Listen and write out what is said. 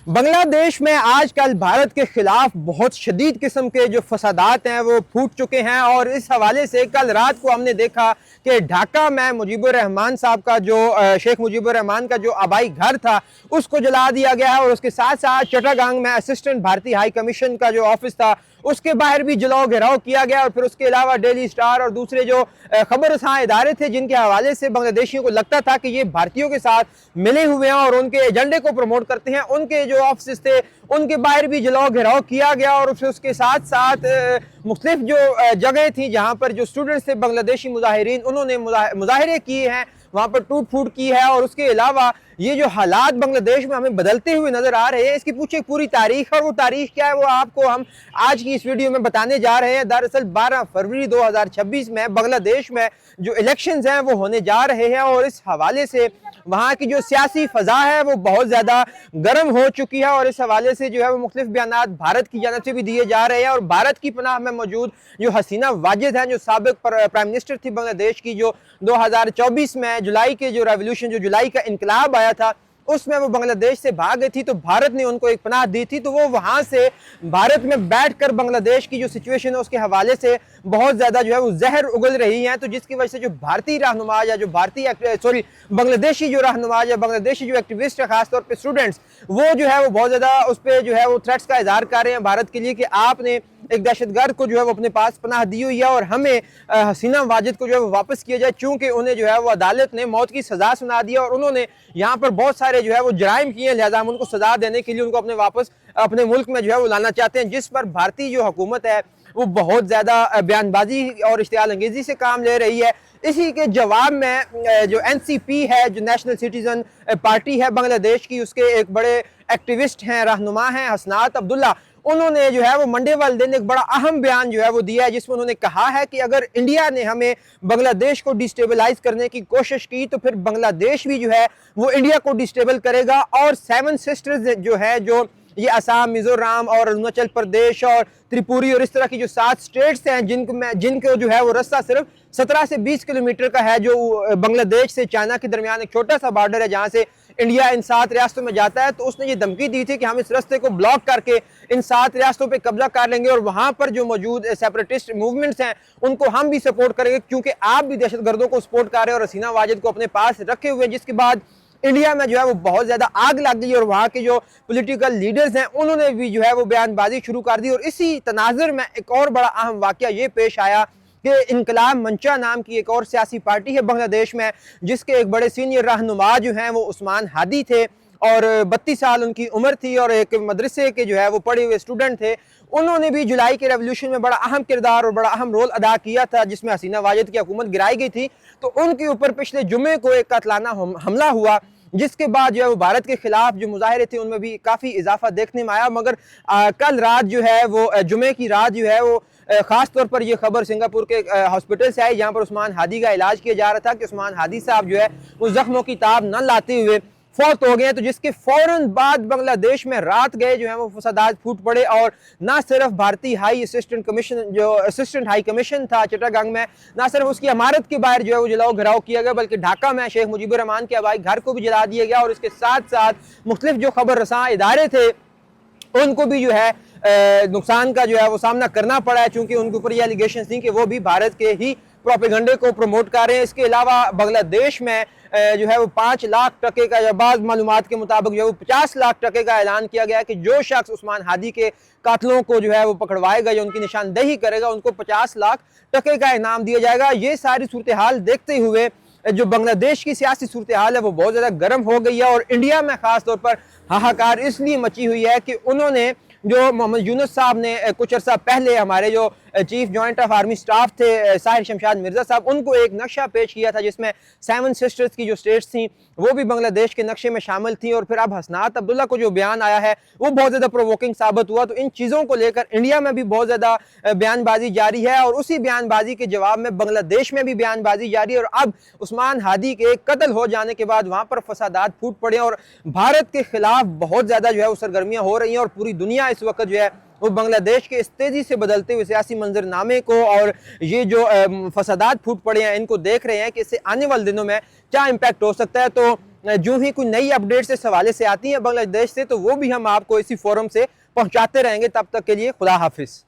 بنگلہ دیش میں آج کل بھارت کے خلاف بہت شدید قسم کے جو فسادات ہیں وہ پھوٹ چکے ہیں، اور اس حوالے سے کل رات کو ہم نے دیکھا کہ ڈھاکہ میں مجیب الرحمان صاحب کا جو شیخ مجیب الرحمان کا جو آبائی گھر تھا اس کو جلا دیا گیا ہے، اور اس کے ساتھ ساتھ چٹاگانگ میں اسسٹنٹ بھارتی ہائی کمیشن کا جو آفس تھا اس کے باہر بھی جلاؤ گھیراؤ کیا گیا، اور پھر اس کے علاوہ ڈیلی سٹار اور دوسرے جو خبر رساں ادارے تھے جن کے حوالے سے بنگلہ دیشیوں کو لگتا تھا کہ یہ بھارتیوں کے ساتھ ملے ہوئے ہیں اور ان کے ایجنڈے کو پروموٹ کرتے ہیں، ان کے جو آفسز تھے ان کے باہر بھی جلاؤ گھیراؤ کیا گیا، اور پھر اس کے ساتھ ساتھ مختلف جو جگہیں تھیں جہاں پر جو اسٹوڈنٹس تھے بنگلہ دیشی مظاہرین انہوں نے مظاہرے کیے ہیں، وہاں پر ٹوٹ پھوٹ کی ہے، اور اس کے علاوہ یہ جو حالات بنگلہ دیش میں ہمیں بدلتے ہوئے نظر آ رہے ہیں اس کی پیچھے پوری تاریخ، اور وہ تاریخ کیا ہے وہ آپ کو ہم آج کی اس ویڈیو میں بتانے جا رہے ہیں۔ دراصل 12 فروری 2026 میں بنگلہ دیش میں جو الیکشنز ہیں وہ ہونے جا رہے ہیں، اور اس حوالے سے وہاں کی جو سیاسی فضا ہے وہ بہت زیادہ گرم ہو چکی ہے، اور اس حوالے سے جو ہے وہ مختلف بیانات بھارت کی جانب سے بھی دیے جا رہے ہیں، اور بھارت کی پناہ میں موجود جو حسینہ واجد ہیں جو سابق پرائم منسٹر تھی بنگلہ دیش کی، جو 2024 میں جولائی کے جو ریولوشن جو جولائی کا انقلاب آیا تھا اس میں وہ بنگلہ دیش سے بھاگ گئی تھی، تو بھارت نے ان کو ایک پناہ دی تھی، تو وہ وہاں سے بھارت میں بیٹھ کر بنگلہ دیش کی جو سچویشن ہے اس کے حوالے سے بہت زیادہ جو ہے وہ زہر اگل رہی ہیں، تو جس کی وجہ سے جو بھارتی رہنما یا جو بنگلہ دیشی جو رہنما یا بنگلہ دیشی جو ایکٹیوسٹ ہے خاص طور پہ اسٹوڈنٹس وہ جو ہے وہ بہت زیادہ اس پہ جو ہے وہ تھریٹس کا اظہار کر رہے ہیں بھارت کے لیے کہ آپ نے ایک دہشت گرد کو جو ہے وہ اپنے پاس پناہ دی ہوئی ہے، اور ہمیں حسینہ واجد کو جو ہے وہ واپس کیا جائے، چونکہ انہیں جو ہے وہ عدالت نے موت کی سزا سنا دی، اور انہوں نے یہاں پر بہت سارے جو ہے وہ جرائم کیے ہیں، لہذا ہم ان کو سزا دینے کے لیے ان کو اپنے واپس اپنے ملک میں جو ہے وہ لانا چاہتے ہیں، جس پر بھارتی جو حکومت ہے وہ بہت زیادہ بیان بازی اور اشتعال انگیزی سے کام لے رہی ہے۔ اسی کے جواب میں جو NCP ہے جو نیشنل سٹیزن پارٹی ہے بنگلہ دیش کی، اس کے ایک بڑے ایکٹیوسٹ ہیں رہنما ہیں حسنات عبداللہ، انہوں نے جو ہے وہ منڈے والے دن ایک بڑا اہم بیان جو ہے وہ دیا ہے، جس میں انہوں نے کہا ہے کہ اگر انڈیا نے ہمیں بنگلہ دیش کو ڈیسٹیبلائز کرنے کی کوشش کی تو پھر بنگلہ دیش بھی جو ہے وہ انڈیا کو ڈیسٹیبل کرے گا، اور 7 سسٹرز جو ہے جو یہ آسام، میزورام اور اروناچل پردیش اور تریپوری اور اس طرح کی جو 7 سٹیٹس ہیں جن کو جو ہے وہ رستہ صرف 17 سے 20 کلومیٹر کا ہے، جو بنگلہ دیش سے چائنا کے درمیان ایک چھوٹا سا بارڈر ہے جہاں سے انڈیا ان 7 ریاستوں میں جاتا ہے، تو اس نے یہ دھمکی دی تھی کہ ہم اس رستے کو بلاک کر کے ان 7 ریاستوں پہ قبضہ کر لیں گے، اور وہاں پر جو موجود سیپریٹسٹ موومنٹس ہیں ان کو ہم بھی سپورٹ کریں گے، کیونکہ آپ بھی دہشت گردوں کو سپورٹ کر رہے ہیں اور حسینہ واجد کو اپنے پاس رکھے ہوئے، جس کے بعد انڈیا میں جو ہے وہ بہت زیادہ آگ لگ گئی، اور وہاں کے جو پولیٹیکل لیڈرز ہیں انہوں نے بھی جو ہے وہ بیان بازی شروع کر دی، اور اسی تناظر میں ایک اور بڑا اہم واقعہ یہ پیش آیا کہ انقلاب منچا نام کی ایک اور سیاسی پارٹی ہے بنگلہ دیش میں، جس کے ایک بڑے سینئر رہنما جو ہیں وہ عثمان ہادی تھے، اور 32 سال ان کی عمر تھی، اور ایک مدرسے کے جو ہے وہ پڑھے ہوئے اسٹوڈنٹ تھے، انہوں نے بھی جولائی کے ریولوشن میں بڑا اہم کردار اور بڑا اہم رول ادا کیا تھا جس میں حسینہ واجد کی حکومت گرائی گئی تھی، تو ان کے اوپر پچھلے جمعے کو ایک قاتلانہ حملہ ہوا، جس کے بعد جو ہے وہ بھارت کے خلاف جو مظاہرے تھے ان میں بھی کافی اضافہ دیکھنے میں آیا، مگر کل رات جو ہے وہ جمعے کی رات جو ہے وہ خاص طور پر یہ خبر سنگاپور کے ہاسپٹل سے آئی جہاں پر عثمان ہادی کا علاج کیا جا رہا تھا کہ عثمان ہادی صاحب جو ہے وہ زخموں کی تاب نہ لاتے ہوئے فوت ہو گئے، تو جس کے فوراً بعد بنگلہ دیش میں رات گئے جو ہیں وہ فسادات پھوٹ پڑے، اور نہ صرف بھارتی اسسٹنٹ ہائی کمیشن تھا چٹاگانگ میں، نہ صرف اس کی عمارت کے باہر جو ہے وہ جلاؤ گھراؤ کیا گیا، بلکہ ڈھاکہ میں شیخ مجیب الرحمان کے آبائی گھر کو بھی جلا دیا گیا، اور اس کے ساتھ ساتھ مختلف جو خبر رساں ادارے تھے ان کو بھی جو ہے نقصان کا جو ہے وہ سامنا کرنا پڑا ہے، چونکہ ان کے اوپر یہ الیگیشنز تھیں کہ وہ بھی بھارت کے ہی پروپیگنڈے کو پروموٹ کر رہے ہیں۔ اس کے علاوہ بنگلہ دیش میں جو ہے وہ 5 لاکھ ٹکے کا، یا بعض معلومات کے مطابق جو ہے وہ 50 لاکھ ٹکے کا اعلان کیا گیا کہ جو شخص عثمان ہادی کے قاتلوں کو جو ہے وہ پکڑوائے گا یا ان کی نشاندہی کرے گا ان کو 50 لاکھ ٹکے کا انعام دیا جائے گا۔ یہ ساری صورتحال دیکھتے ہوئے جو بنگلہ دیش کی سیاسی صورتحال ہے وہ بہت زیادہ گرم ہو گئی ہے، اور انڈیا میں خاص طور پر ہاہاکار اس لیے مچی ہوئی ہے کہ انہوں نے جو محمد یونس صاحب نے کچھ عرصہ پہلے ہمارے جو chief joint of army staff تھے ساحر شمشاد مرزا صاحب، ان کو ایک نقشہ پیش کیا تھا جس میں 7 سسٹرز کی جو سٹیٹس تھیں وہ بھی بنگلہ دیش کے نقشے میں شامل تھیں، اور پھر اب حسنات عبداللہ کو جو بیان آیا ہے وہ بہت زیادہ پرووکنگ ثابت ہوا، تو ان چیزوں کو لے کر انڈیا میں بھی بہت زیادہ بیان بازی جاری ہے، اور اسی بیان بازی کے جواب میں بنگلہ دیش میں بھی بیان بازی جاری ہے، اور اب عثمان ہادی کے قتل ہو جانے کے بعد وہاں پر فسادات پھوٹ پڑے، اور بھارت کے خلاف بہت زیادہ جو ہے وہ سرگرمیاں ہو رہی ہیں، اور پوری دنیا اس وقت جو ہے وہ بنگلہ دیش کے اس تیزی سے بدلتے ہوئے سیاسی منظرنامے کو اور یہ جو فسادات پھوٹ پڑے ہیں ان کو دیکھ رہے ہیں کہ اس سے آنے والے دنوں میں کیا امپیکٹ ہو سکتا ہے۔ تو جو ہی کوئی نئی اپڈیٹس اس حوالے سے آتی ہیں بنگلہ دیش سے تو وہ بھی ہم آپ کو اسی فورم سے پہنچاتے رہیں گے. تب تک کے لیے خدا حافظ.